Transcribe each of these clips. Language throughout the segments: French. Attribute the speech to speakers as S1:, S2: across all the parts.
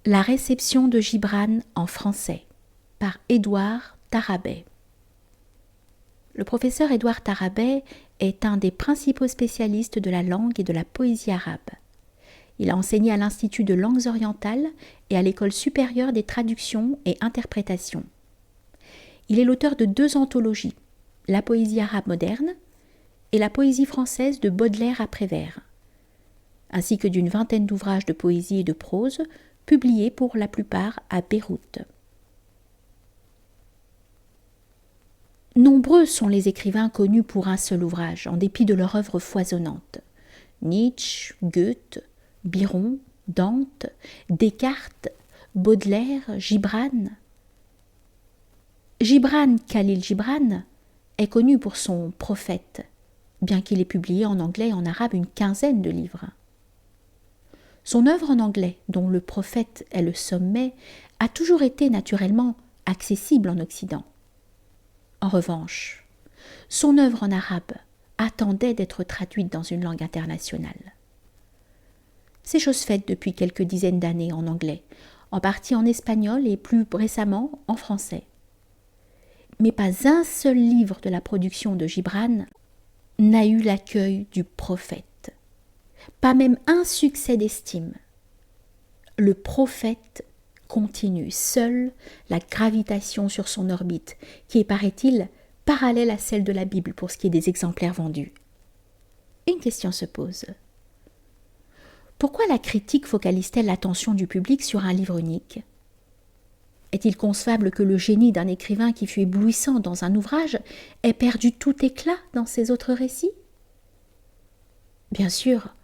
S1: La réception de Gibran en français par Édouard Tarabay. Le professeur Édouard Tarabay est un des principaux spécialistes de la langue et de la poésie arabe. Il a enseigné à l'Institut de langues orientales et à l'École supérieure des traductions et interprétations. Il est l'auteur de 2 anthologies, La poésie arabe moderne et La poésie française de Baudelaire à Prévert, ainsi que d'une vingtaine d'ouvrages de poésie et de prose, publiés pour la plupart à Beyrouth. Nombreux sont les écrivains connus pour un seul ouvrage, en dépit de leur œuvre foisonnante. Nietzsche, Goethe, Byron, Dante, Descartes, Baudelaire, Gibran. Gibran Khalil Gibran est connu pour son Prophète, bien qu'il ait publié en anglais et en arabe une quinzaine de livres. Son œuvre en anglais, dont Le Prophète est le sommet, a toujours été naturellement accessible en Occident. En revanche, son œuvre en arabe attendait d'être traduite dans une langue internationale. C'est chose faite depuis quelques dizaines d'années en anglais, en partie en espagnol et plus récemment en français. Mais pas un seul livre de la production de Gibran n'a eu l'accueil du Prophète. Pas même un succès d'estime. Le Prophète continue seul la gravitation sur son orbite, qui est, paraît-il, parallèle à celle de la Bible pour ce qui est des exemplaires vendus. Une question se pose. Pourquoi la critique focalise-t-elle l'attention du public sur un livre unique ? Est-il concevable que le génie d'un écrivain qui fut éblouissant dans un ouvrage ait perdu tout éclat dans ses autres récits ? Bien sûr,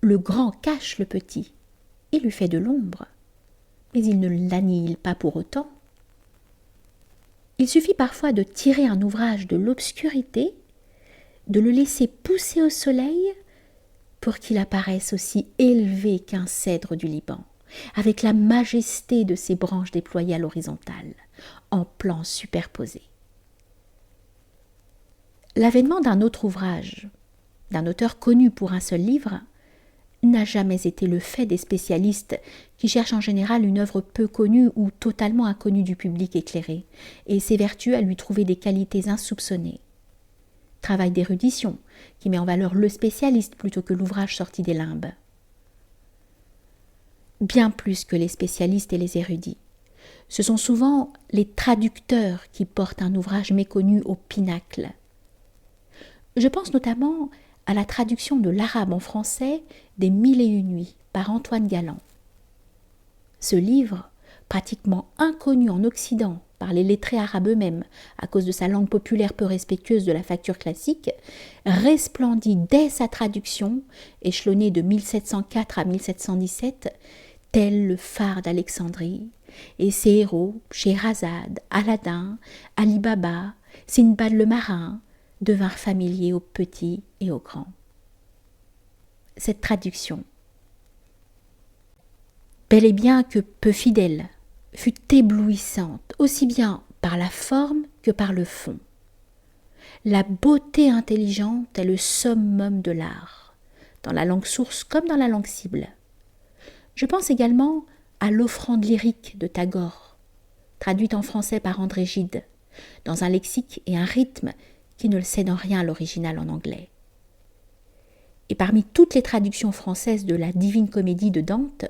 S1: le grand cache le petit et lui fait de l'ombre, mais il ne l'annihile pas pour autant. Il suffit parfois de tirer un ouvrage de l'obscurité, de le laisser pousser au soleil pour qu'il apparaisse aussi élevé qu'un cèdre du Liban, avec la majesté de ses branches déployées à l'horizontale, en plans superposés. L'avènement d'un autre ouvrage, d'un auteur connu pour un seul livre, n'a jamais été le fait des spécialistes qui cherchent en général une œuvre peu connue ou totalement inconnue du public éclairé et s'évertuent à lui trouver des qualités insoupçonnées. Travail d'érudition qui met en valeur le spécialiste plutôt que l'ouvrage sorti des limbes. Bien plus que les spécialistes et les érudits, ce sont souvent les traducteurs qui portent un ouvrage méconnu au pinacle. Je pense notamment à la traduction de l'arabe en français des 1001 nuits par Antoine Galland. Ce livre, pratiquement inconnu en Occident par les lettrés arabes eux-mêmes à cause de sa langue populaire peu respectueuse de la facture classique, resplendit dès sa traduction, échelonnée de 1704 à 1717, tel le phare d'Alexandrie, et ses héros, Scheherazade, Aladin, Ali Baba, Sindbad le marin, devinrent familiers aux petits et aux grands. Cette traduction, bel et bien que peu fidèle, fut éblouissante, aussi bien par la forme que par le fond. La beauté intelligente est le summum de l'art, dans la langue source comme dans la langue cible. Je pense également à l'offrande lyrique de Tagore, traduite en français par André Gide, dans un lexique et un rythme qui ne le cèdent en rien à l'original en anglais. Et parmi toutes les traductions françaises de la Divine Comédie de Dante,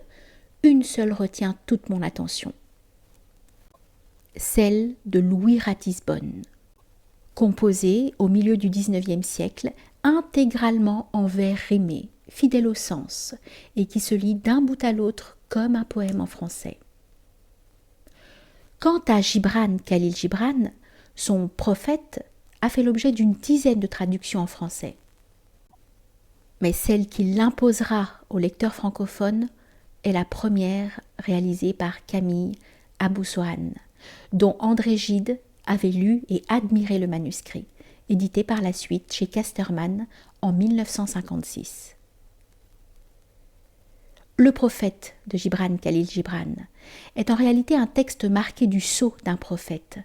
S1: une seule retient toute mon attention. Celle de Louis Ratisbonne, composée au milieu du XIXe siècle, intégralement en vers rimés, fidèle au sens, et qui se lit d'un bout à l'autre comme un poème en français. Quant à Gibran Khalil Gibran, son Prophète a fait l'objet d'une dizaine de traductions en français. Mais celle qui l'imposera aux lecteurs francophones est la première réalisée par Camille Abou-Sohan, dont André Gide avait lu et admiré le manuscrit, édité par la suite chez Casterman en 1956. Le Prophète de Gibran Khalil Gibran est en réalité un texte marqué du sceau d'un prophète.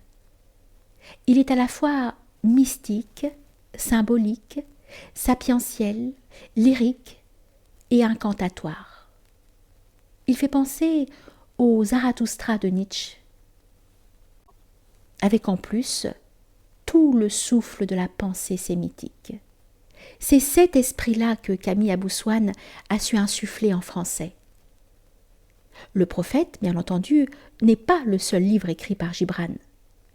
S1: Il est à la fois mystique, symbolique, sapientiel, lyrique et incantatoire. Il fait penser au Zarathustra de Nietzsche, avec en plus tout le souffle de la pensée sémitique. C'est cet esprit-là que Camille Abou-Swann a su insuffler en français. Le Prophète, bien entendu, n'est pas le seul livre écrit par Gibran.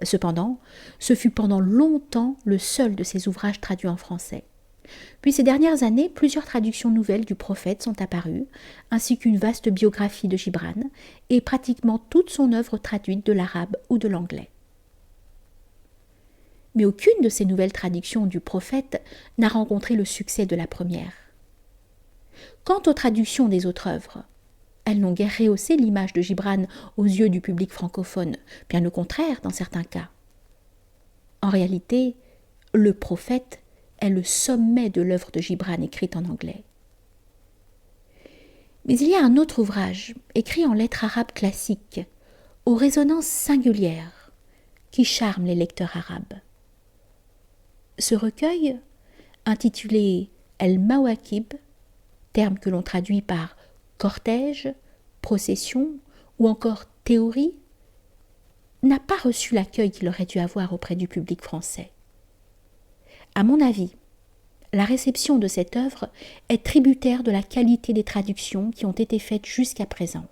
S1: Cependant, ce fut pendant longtemps le seul de ses ouvrages traduits en français. Puis ces dernières années, plusieurs traductions nouvelles du Prophète sont apparues, ainsi qu'une vaste biographie de Gibran, et pratiquement toute son œuvre traduite de l'arabe ou de l'anglais. Mais aucune de ces nouvelles traductions du Prophète n'a rencontré le succès de la première. Quant aux traductions des autres œuvres, elles n'ont guère rehaussé l'image de Gibran aux yeux du public francophone, bien au contraire dans certains cas. En réalité, le Prophète est le sommet de l'œuvre de Gibran écrite en anglais. Mais il y a un autre ouvrage, écrit en lettres arabes classiques, aux résonances singulières, qui charme les lecteurs arabes. Ce recueil, intitulé El-Mawakib, terme que l'on traduit par cortège, procession ou encore théorie, n'a pas reçu l'accueil qu'il aurait dû avoir auprès du public français. À mon avis, la réception de cette œuvre est tributaire de la qualité des traductions qui ont été faites jusqu'à présent.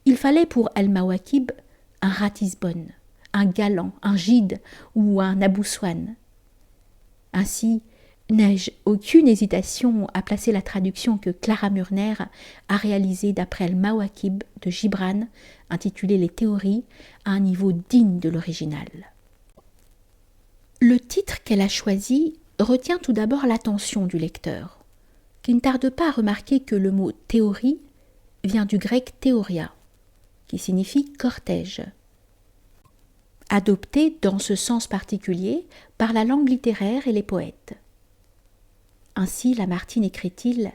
S1: Il fallait pour El-Mawakib un Ratisbonne, un Galland, un Gide ou un Abou-Swann. Ainsi, n'ai-je aucune hésitation à placer la traduction que Clara Murner a réalisée d'après El-Mawakib de Gibran, intitulée Les théories, à un niveau digne de l'original. Le titre qu'elle a choisi retient tout d'abord l'attention du lecteur, qui ne tarde pas à remarquer que le mot théorie vient du grec théoria, qui signifie cortège, adopté dans ce sens particulier par la langue littéraire et les poètes. Ainsi Lamartine écrit-il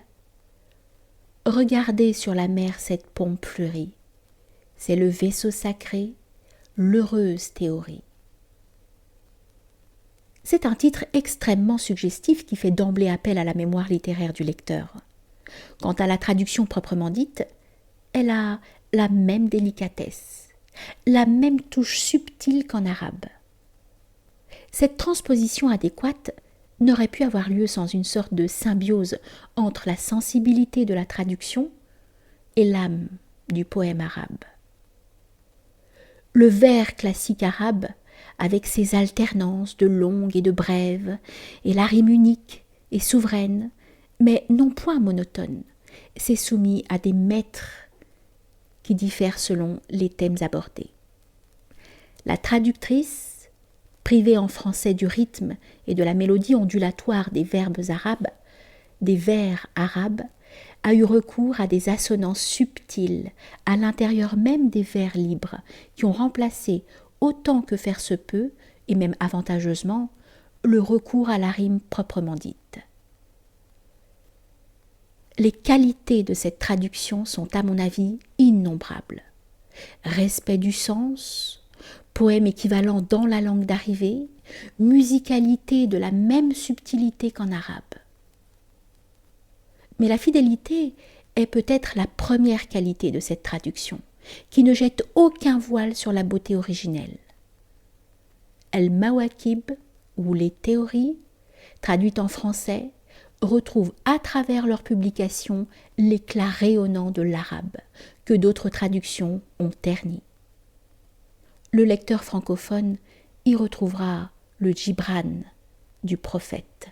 S1: « Regardez sur la mer cette pompe fleurie, c'est le vaisseau sacré, l'heureuse théorie. » C'est un titre extrêmement suggestif qui fait d'emblée appel à la mémoire littéraire du lecteur. Quant à la traduction proprement dite, elle a la même délicatesse, la même touche subtile qu'en arabe. Cette transposition adéquate n'aurait pu avoir lieu sans une sorte de symbiose entre la sensibilité de la traduction et l'âme du poème arabe. Le vers classique arabe, avec ses alternances de longues et de brèves, et la rime unique et souveraine, mais non point monotone, s'est soumis à des maîtres qui diffèrent selon les thèmes abordés. La traductrice, privée en français du rythme et de la mélodie ondulatoire des verbes arabes, des vers arabes, a eu recours à des assonances subtiles à l'intérieur même des vers libres qui ont remplacé, autant que faire se peut, et même avantageusement, le recours à la rime proprement dite. Les qualités de cette traduction sont, à mon avis, innombrables. Respect du sens, poème équivalent dans la langue d'arrivée, musicalité de la même subtilité qu'en arabe. Mais la fidélité est peut-être la première qualité de cette traduction, qui ne jette aucun voile sur la beauté originelle. El-Mawakib, ou les théories, traduites en français, retrouvent à travers leur publication l'éclat rayonnant de l'arabe, que d'autres traductions ont terni. Le lecteur francophone y retrouvera le Gibran du Prophète.